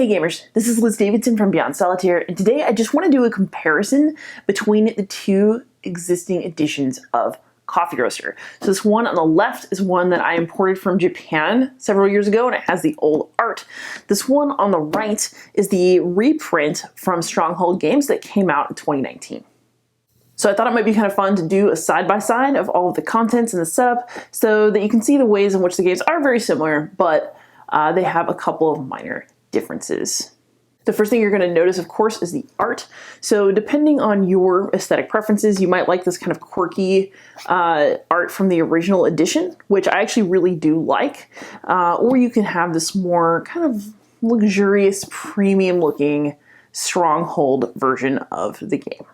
Hey gamers, this is Liz Davidson from Beyond Solitaire, and today I just want to do a comparison between the two existing editions of Coffee Roaster. So this one on the left is one that I imported from Japan several years ago, and it has the old art. This one on the right is the reprint from Stronghold Games that came out in 2019. So I thought it might be kind of fun to do a side-by-side of all of the contents and the setup so that you can see the ways in which the games are very similar, but they have a couple of minor differences. The first thing you're going to notice, of course, is the art. So depending on your aesthetic preferences, you might like this kind of quirky art from the original edition, which I actually really do like. Or you can have this more kind of luxurious, premium-looking Stronghold version of the game.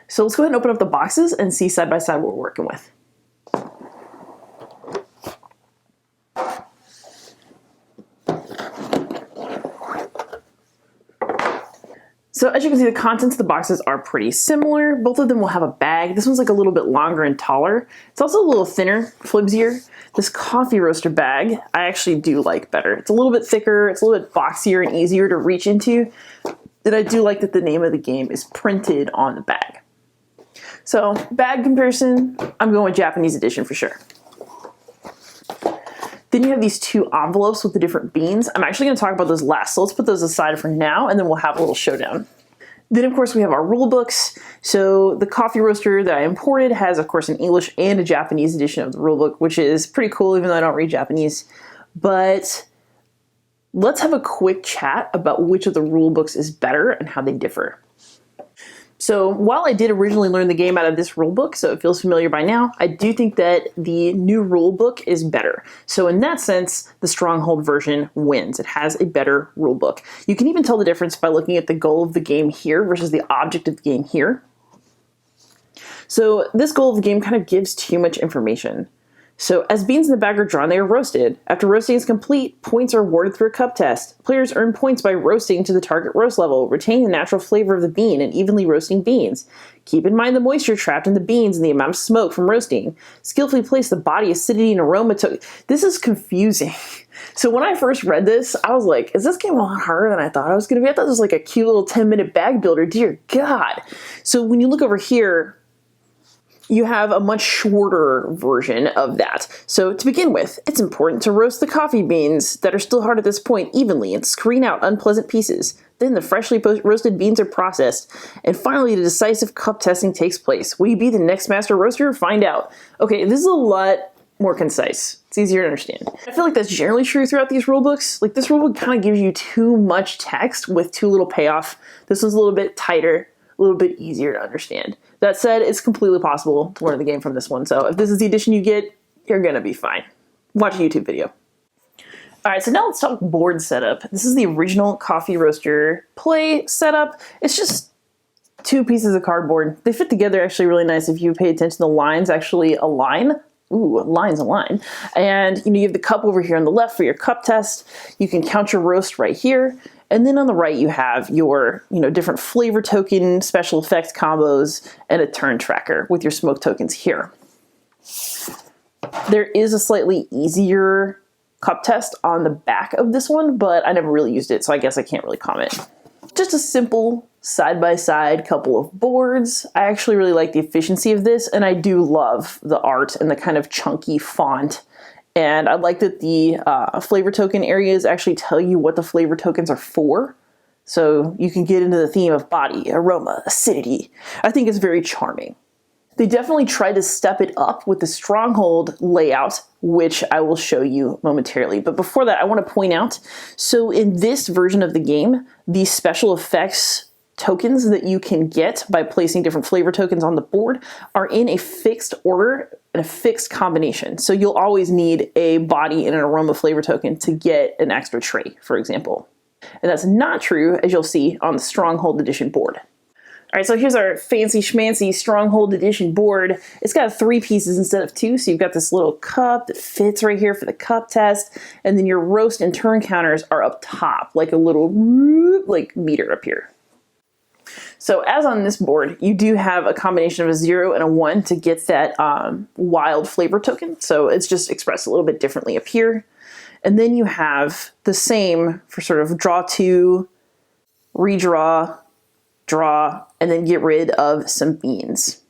So let's go ahead and open up the boxes and see side by side what we're working with. So as you can see, the contents of the boxes are pretty similar. Both of them will have a bag. This one's like a little bit longer and taller. It's also a little thinner, flimsier. This coffee roaster bag, I actually do like better. It's a little bit thicker, it's a little bit boxier and easier to reach into. And I do like that the name of the game is printed on the bag. So bag comparison, I'm going with Japanese edition for sure. Then you have these two envelopes with the different beans. I'm actually going to talk about those last, so let's put those aside for now, and then we'll have a little showdown. Then, of course, we have our rule books. So the coffee roaster that I imported has, of course, an English and a Japanese edition of the rule book, which is pretty cool, even though I don't read Japanese. But let's have a quick chat about which of the rule books is better and how they differ. So while I did originally learn the game out of this rulebook, so it feels familiar by now, I do think that the new rulebook is better. So in that sense, the Stronghold version wins. It has a better rulebook. You can even tell the difference by looking at the goal of the game here versus the object of the game here. So this goal of the game kind of gives too much information. So as beans in the bag are drawn, they are roasted. After roasting is complete, points are awarded through a cup test. Players earn points by roasting to the target roast level, retaining the natural flavor of the bean and evenly roasting beans. Keep in mind the moisture trapped in the beans and the amount of smoke from roasting. Skillfully place the body, acidity, and aroma to... This is confusing. So when I first read this, I was like, is this game a lot harder than I thought it was going to be? I thought this was like a cute little 10-minute bag builder. Dear God. So when you look over here, you have a much shorter version of that. So to begin with, it's important to roast the coffee beans that are still hard at this point evenly and screen out unpleasant pieces. Then the freshly roasted beans are processed. And finally, the decisive cup testing takes place. Will you be the next master roaster? Find out. Okay, this is a lot more concise. It's easier to understand. I feel like that's generally true throughout these rulebooks. Like this rulebook kind of gives you too much text with too little payoff. This one's a little bit tighter, a little bit easier to understand. That said, it's completely possible to learn the game from this one, so if this is the edition you get, you're gonna be fine. Watch a YouTube video. Alright, so now let's talk board setup. This is the original coffee roaster play setup. It's just two pieces of cardboard. They fit together actually really nice if you pay attention. The lines actually align. Ooh, lines align. And you have the cup over here on the left for your cup test. You can count your roast right here. And then on the right, you have your, different flavor token, special effects combos, and a turn tracker with your smoke tokens here. There is a slightly easier cup test on the back of this one, but I never really used it, so I guess I can't really comment. Just a simple side-by-side couple of boards. I actually really like the efficiency of this, and I do love the art and the kind of chunky font. And I like that the flavor token areas actually tell you what the flavor tokens are for. So you can get into the theme of body, aroma, acidity. I think it's very charming. They definitely tried to step it up with the Stronghold layout, which I will show you momentarily. But before that, I want to point out, so in this version of the game, the special effects tokens that you can get by placing different flavor tokens on the board are in a fixed order and a fixed combination. So you'll always need a body and an aroma flavor token to get an extra trait, for example. And that's not true, as you'll see, on the Stronghold Edition board. All right, so here's our fancy schmancy Stronghold Edition board. It's got 3 pieces instead of 2, so you've got this little cup that fits right here for the cup test, and then your roast and turn counters are up top, like a little meter up here. So as on this board, you do have a combination of a 0 and a 1 to get that wild flavor token. So it's just expressed a little bit differently up here. And then you have the same for sort of draw two, redraw, draw, and then get rid of some beans.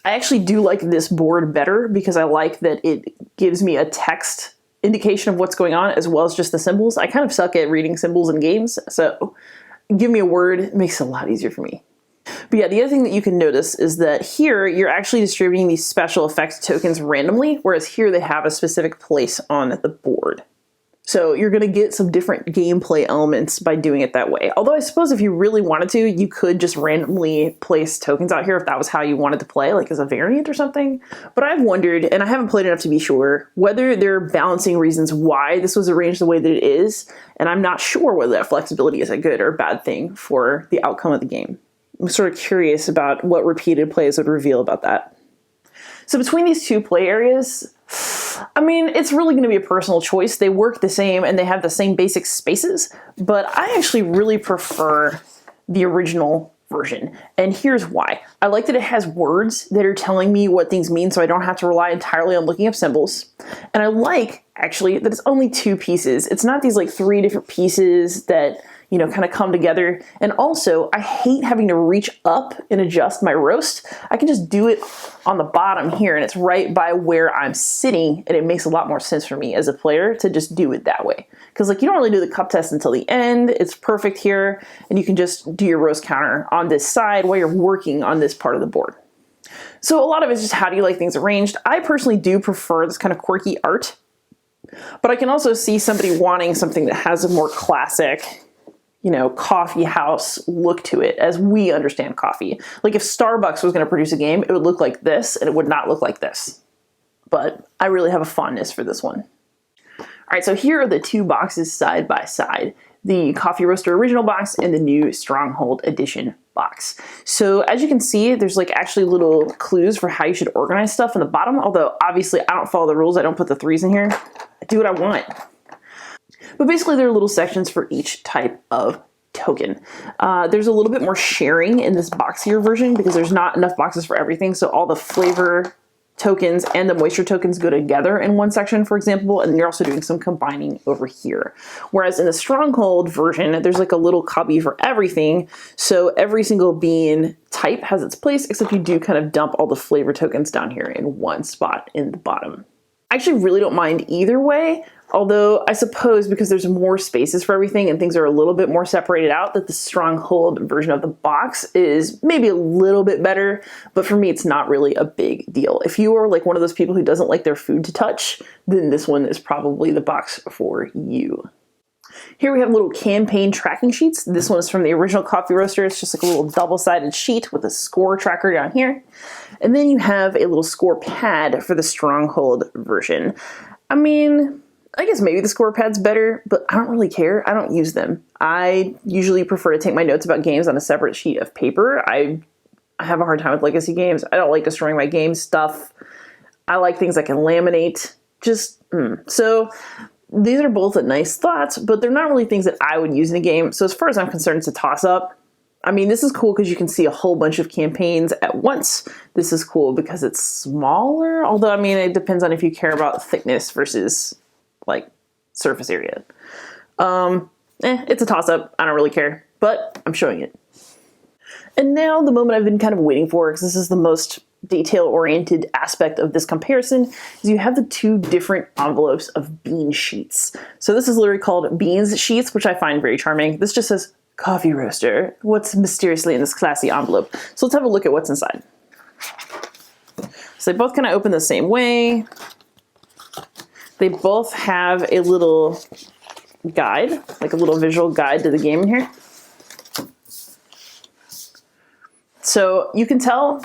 I actually do like this board better because I like that it gives me a text indication of what's going on as well as just the symbols. I kind of suck at reading symbols in games, so give me a word, it makes it a lot easier for me. But yeah, the other thing that you can notice is that here you're actually distributing these special effects tokens randomly, whereas here they have a specific place on the board. So you're going to get some different gameplay elements by doing it that way. Although I suppose if you really wanted to, you could just randomly place tokens out here if that was how you wanted to play, like as a variant or something. But I've wondered, and I haven't played enough to be sure, whether there are balancing reasons why this was arranged the way that it is. And I'm not sure whether that flexibility is a good or bad thing for the outcome of the game. I'm sort of curious about what repeated plays would reveal about that. So between these two play areas, I mean, it's really going to be a personal choice. They work the same and they have the same basic spaces, but I actually really prefer the original version. And here's why. I like that it has words that are telling me what things mean so I don't have to rely entirely on looking up symbols. And I like, actually, that it's only two pieces. It's not these like three different pieces that, you know, kind of come together. And also, I hate having to reach up and adjust my roast. I can just do it on the bottom here, and it's right by where I'm sitting, and it makes a lot more sense for me as a player to just do it that way. Because like you don't really do the cup test until the end. It's perfect here, and you can just do your roast counter on this side while you're working on this part of the board. So a lot of it's just how do you like things arranged. I personally do prefer this kind of quirky art, but I can also see somebody wanting something that has a more classic, you know, coffee house look to it as we understand coffee. Like if Starbucks was going to produce a game, it would look like this and it would not look like this. But I really have a fondness for this one. All right, so here are the two boxes side by side. The Coffee Roaster Original box and the new Stronghold Edition box. So as you can see, there's like actually little clues for how you should organize stuff in the bottom. Although obviously I don't follow the rules. I don't put the threes in here. I do what I want. But basically there are little sections for each type of token. There's a little bit more sharing in this boxier version because there's not enough boxes for everything. So all the flavor tokens and the moisture tokens go together in one section, for example, and you're also doing some combining over here. Whereas in the Stronghold version, there's like a little cubby for everything. So every single bean type has its place, except you do kind of dump all the flavor tokens down here in one spot in the bottom. I actually really don't mind either way. Although I suppose because there's more spaces for everything and things are a little bit more separated out, that the Stronghold version of the box is maybe a little bit better, but for me it's not really a big deal. If you are like one of those people who doesn't like their food to touch, then this one is probably the box for you. Here we have little campaign tracking sheets. This one is from the original Coffee Roaster. It's just like a little double-sided sheet with a score tracker down here. And then you have a little score pad for the Stronghold version. I mean, I guess maybe the score pad's better, but I don't really care. I don't use them. I usually prefer to take my notes about games on a separate sheet of paper. I have a hard time with legacy games. I don't like destroying my game stuff. I like things I can laminate. So these are both nice thoughts, but they're not really things that I would use in a game. So as far as I'm concerned, it's a toss-up. I mean, this is cool because you can see a whole bunch of campaigns at once. This is cool because it's smaller, although, I mean, it depends on if you care about thickness versus like surface area. It's a toss-up. I don't really care, but I'm showing it. And now the moment I've been kind of waiting for, because this is the most detail-oriented aspect of this comparison, is you have the two different envelopes of bean sheets. So this is literally called beans sheets, which I find very charming. This just says Coffee Roaster. What's mysteriously in this classy envelope? So let's have a look at what's inside. So they both kind of open the same way. They both have a little guide, like a little visual guide to the game in here. So you can tell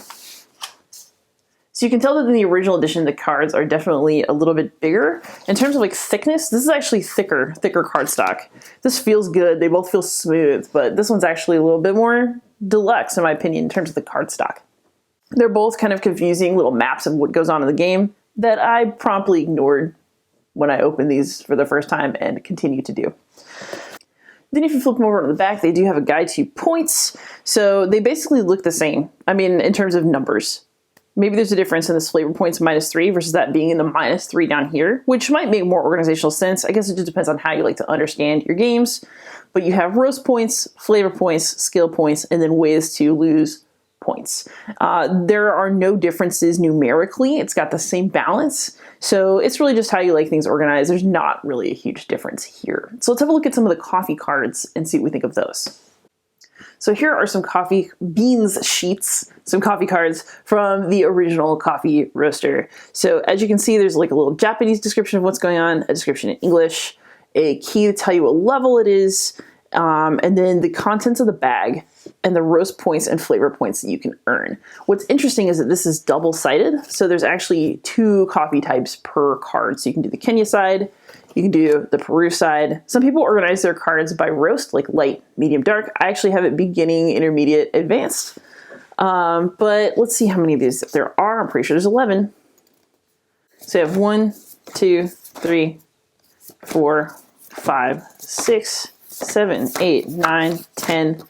that in the original edition, the cards are definitely a little bit bigger. In terms of like thickness, this is actually thicker cardstock. This feels good. They both feel smooth, but this one's actually a little bit more deluxe in my opinion in terms of the cardstock. They're both kind of confusing little maps of what goes on in the game that I promptly ignored when I opened these for the first time and continue to do. Then if you flip them over to the back, they do have a guide to points. So they basically look the same. I mean, in terms of numbers. Maybe there's a difference in this flavor points -3 versus that being in the -3 down here, which might make more organizational sense. I guess it just depends on how you like to understand your games. But you have roast points, flavor points, skill points, and then ways to lose points. There are no differences numerically. It's got the same balance. So it's really just how you like things organized. There's not really a huge difference here. So let's have a look at some of the coffee cards and see what we think of those. So here are some coffee beans sheets, some coffee cards from the original coffee roaster. So as you can see, there's like a little Japanese description of what's going on, a description in English, a key to tell you what level it is, and then the contents of the bag and the roast points and flavor points that you can earn. What's interesting is that this is double-sided, so there's actually 2 coffee types per card. So you can do the Kenya side, you can do the Peru side. Some people organize their cards by roast, like light, medium, dark. I actually have it beginning, intermediate, advanced. But let's see how many of these there are. I'm pretty sure there's 11. So you have 1, 2, 3, 4, 5, 6, 7, 8, 9, 10,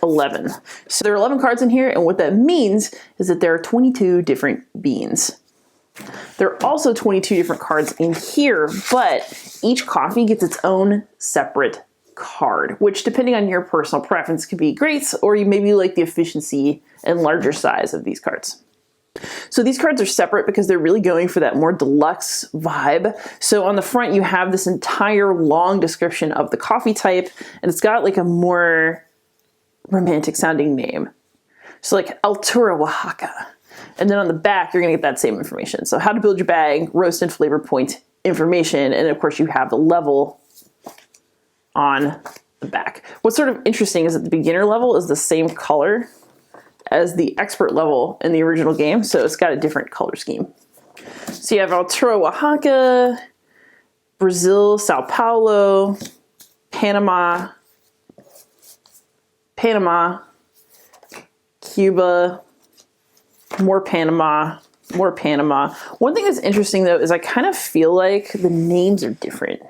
11. So there are 11 cards in here, and what that means is that there are 22 different beans. There are also 22 different cards in here, but each coffee gets its own separate card, which depending on your personal preference could be great, or you maybe like the efficiency and larger size of these cards. So these cards are separate because they're really going for that more deluxe vibe. So on the front, you have this entire long description of the coffee type, and it's got like a more romantic sounding name. So like Altura, Oaxaca. And then on the back, you're gonna get that same information. So how to build your bag, roast and flavor point information, and of course you have the level on the back. What's sort of interesting is that the beginner level is the same color as the expert level in the original game, so it's got a different color scheme. So you have Altura, Oaxaca, Brazil, Sao Paulo, Panama, Cuba, more Panama. One thing that's interesting though is I kind of feel like the names are different.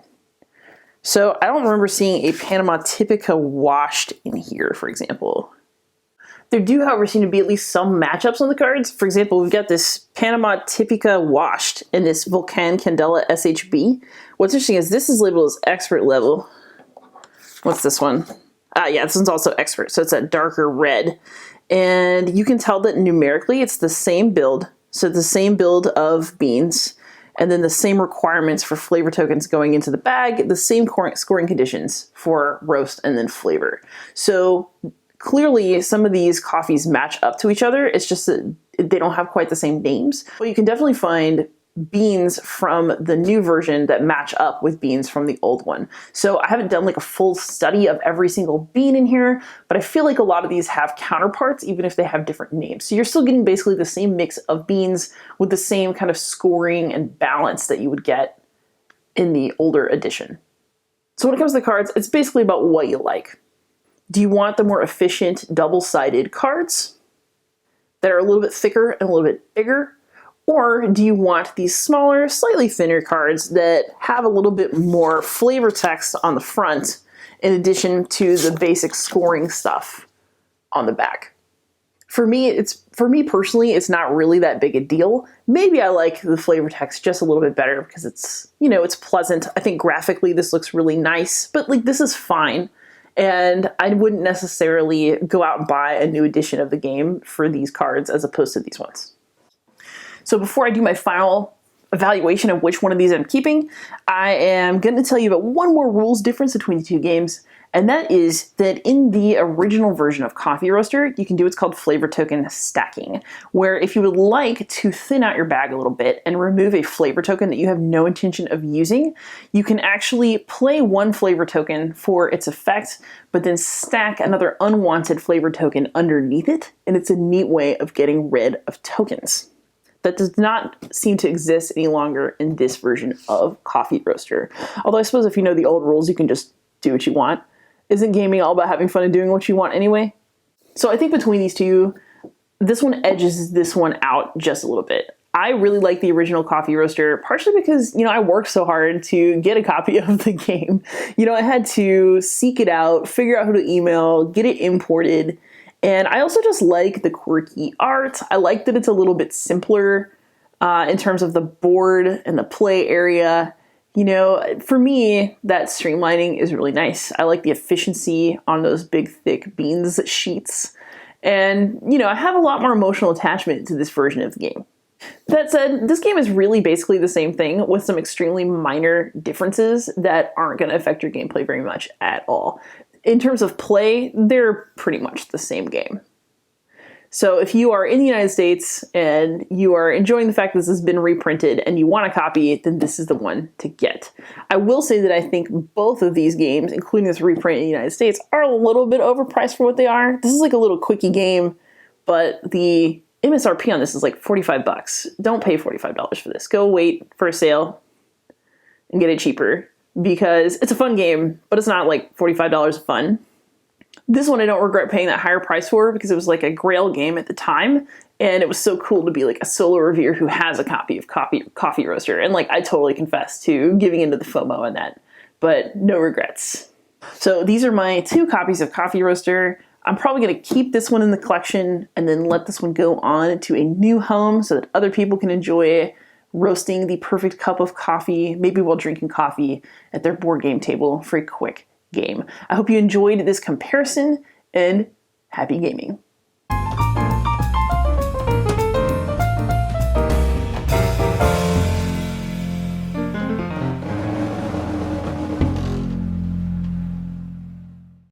So I don't remember seeing a Panama Typica washed in here, for example. There do, however, seem to be at least some matchups on the cards. For example, we've got this Panama Typica washed and this Volcan Candela SHB. What's interesting is this is labeled as expert level. What's this one? Yeah, this one's also expert, so it's that darker red. And you can tell that numerically it's the same build. So the same build of beans, and then the same requirements for flavor tokens going into the bag, the same scoring conditions for roast and then flavor. So clearly some of these coffees match up to each other. It's just that they don't have quite the same names. But you can definitely find beans from the new version that match up with beans from the old one. So I haven't done like a full study of every single bean in here, but I feel like a lot of these have counterparts even if they have different names. So you're still getting basically the same mix of beans with the same kind of scoring and balance that you would get in the older edition. So when it comes to the cards, it's basically about what you like. Do you want the more efficient double-sided cards that are a little bit thicker and a little bit bigger? Or do you want these smaller, slightly thinner cards that have a little bit more flavor text on the front in addition to the basic scoring stuff on the back? For me personally, it's not really that big a deal. Maybe I like the flavor text just a little bit better because it's, it's pleasant. I think graphically this looks really nice, but like this is fine. And I wouldn't necessarily go out and buy a new edition of the game for these cards as opposed to these ones. So before I do my final evaluation of which one of these I'm keeping, I am going to tell you about one more rules difference between the two games, and that is that in the original version of Coffee Roaster, you can do what's called flavor token stacking, where if you would like to thin out your bag a little bit and remove a flavor token that you have no intention of using, you can actually play one flavor token for its effect, but then stack another unwanted flavor token underneath it, and it's a neat way of getting rid of tokens. That does not seem to exist any longer in this version of Coffee Roaster. Although I suppose if you know the old rules, you can just do what you want. Isn't gaming all about having fun and doing what you want anyway? So I think between these two, this one edges this one out just a little bit. I really like the original Coffee Roaster, partially because, I worked so hard to get a copy of the game. I had to seek it out, figure out who to email, get it imported, And I also just like the quirky art. I like that it's a little bit simpler in terms of the board and the play area. You know, for me, that streamlining is really nice. I like the efficiency on those big, thick beans sheets. And, you know, I have a lot more emotional attachment to this version of the game. That said, this game is really basically the same thing with some extremely minor differences that aren't going to affect your gameplay very much at all. In terms of play, they're pretty much the same game. So if you are in the United States and you are enjoying the fact that this has been reprinted and you want a copy, then this is the one to get. I will say that I think both of these games, including this reprint in the United States, are a little bit overpriced for what they are. This is like a little quickie game, but the MSRP on this is like 45 bucks. Don't pay $45 for this. Go wait for a sale and get it cheaper because it's a fun game, but it's not like $45 fun. This one I don't regret paying that higher price for because it was like a grail game at the time, and it was so cool to be like a solo reviewer who has a copy of Coffee Roaster, and like I totally confess to giving into the FOMO on that, but no regrets. So these are my 2 copies of Coffee Roaster. I'm probably going to keep this one in the collection and then let this one go on to a new home so that other people can enjoy roasting the perfect cup of coffee, maybe while drinking coffee at their board game table for a quick game. I hope you enjoyed this comparison, and happy gaming.